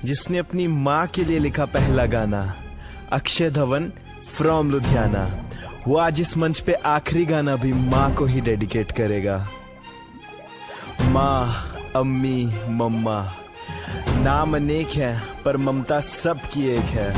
जिसने अपनी माँ के लिए लिखा पहला गाना, अक्षय धवन फ्रॉम लुधियाना। वो आज इस मंच पे आखिरी गाना भी माँ को ही डेडिकेट करेगा। माँ, अम्मी, मम्मा, नाम अनेक है पर ममता सबकी एक है।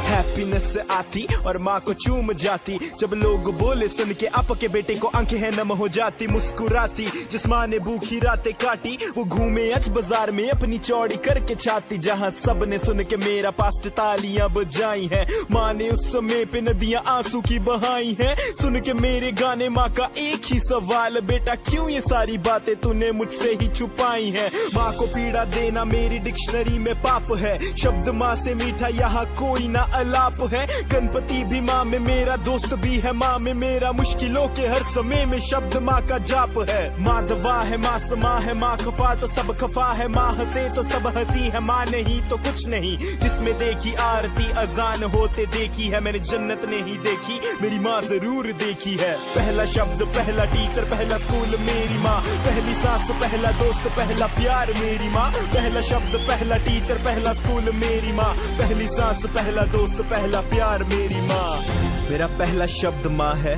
हैप्पीनेस से आती और माँ को चूम जाती, जब लोग बोले सुन के आपके बेटे को आंखें हैं नम हो जाती। मुस्कुराती जिस माँ ने भूखी रातें काटी, वो घूमे आज बाजार में अपनी चौड़ी करके छाती। जहाँ सब ने सुन के मेरा पास्ट तालियां बजाई हैं, माँ ने उस समय पे नदियां आंसू की बहाई हैं। सुन के मेरे गाने माँ का एक ही सवाल, बेटा क्यों ये सारी बातें तूने मुझसे ही छुपाई हैं। माँ को पीड़ा देना मेरी डिक्शनरी में पाप है, शब्द माँ से मीठा यहाँ कोई ना अलाप है। गणपति भी माँ में मेरा दोस्त भी है, माँ में मेरा मुश्किलों के हर समय में शब्द माँ का जाप है। माँ दवा है, माँ समा है, माँ खफा तो सब खफा है, माँ हंसे तो सब हंसी है, माँ नहीं तो कुछ नहीं। जिसमें देखी आरती अजान होते देखी है, मैंने जन्नत नहीं देखी, मेरी माँ जरूर देखी है। पहला शब्द, पहला टीचर, पहला स्कूल मेरी माँ, पहली सांस, पहला दोस्त, पहला प्यार मेरी माँ। पहला शब्द, पहला टीचर, पहला स्कूल मेरी माँ, पहली सांस, पहला दोस्त, पहला प्यार मेरी माँ। मेरा पहला शब्द माँ है,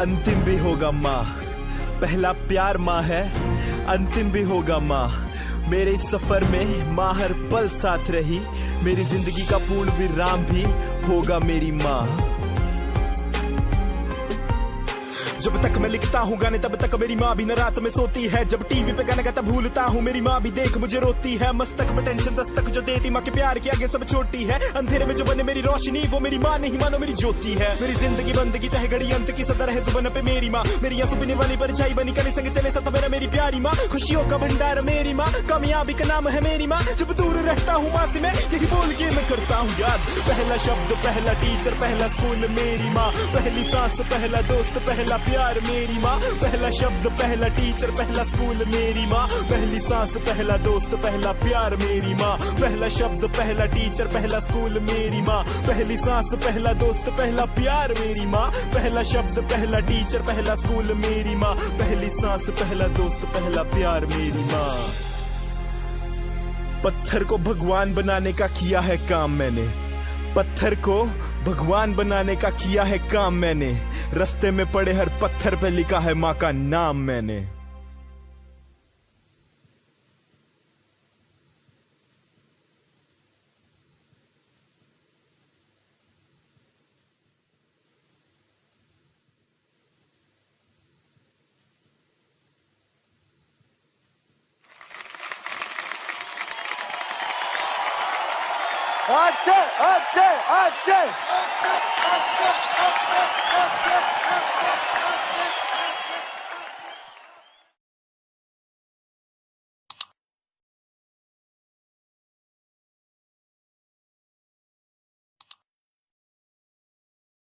अंतिम भी होगा माँ। पहला प्यार माँ है, अंतिम भी होगा माँ। मेरे इस सफर में माँ हर पल साथ रही, मेरी जिंदगी का पूर्ण विराम भी होगा मेरी माँ। जब तक मैं लिखता हूँ गाने तब तक मेरी माँ भी न रात में सोती है। जब टीवी पे गाना गाता भूलता हूँ, मेरी माँ भी देख मुझे रोती है। मस्तक में टेंशन दस्तक जो देती, माँ के प्यार के आगे सब छोटी है। अंधेरे में जो बने मेरी रोशनी, वो मेरी माँ नहीं मानो मेरी ज्योति है। मेरी जिंदगी बंदगी चाहे घड़ी अंत की सदर है जुबान पे मेरी माँ। मेरी आंसू पीने वाली परछाई बनी कली संग चले सतवेरा मेरी प्यारी माँ। खुशियों का भंडार मेरी माँ, कामयाबी का नाम है मेरी माँ। जब दूर रहता हूँ माँ से मैं यही बोल के मैं करता हूँ याद। पहला शब्द, पहला टीचर, पहला स्कूल मेरी माँ, पहली सांस, पहला दोस्त, पहला प्यार मेरी माँ। पहला शब्द, पहला टीचर, पहला स्कूल मेरी माँ, पहली सांस, पहला दोस्त, पहला प्यार मेरी माँ। पहला शब्द, पहला टीचर, पहला स्कूल मेरी माँ, पहली सांस, पहला दोस्त, पहला प्यार मेरी माँ। पहला शब्द, पहला टीचर, पहला स्कूल मेरी माँ, पहली सांस, पहला दोस्त, पहला प्यार मेरी माँ। पत्थर को भगवान बनाने का किया है काम मैंने, पत्थर को भगवान बनाने का किया है काम मैंने। रास्ते में पड़े हर पत्थर पे लिखा है माँ का नाम मैंने। अक्षय अक्षय अक्षय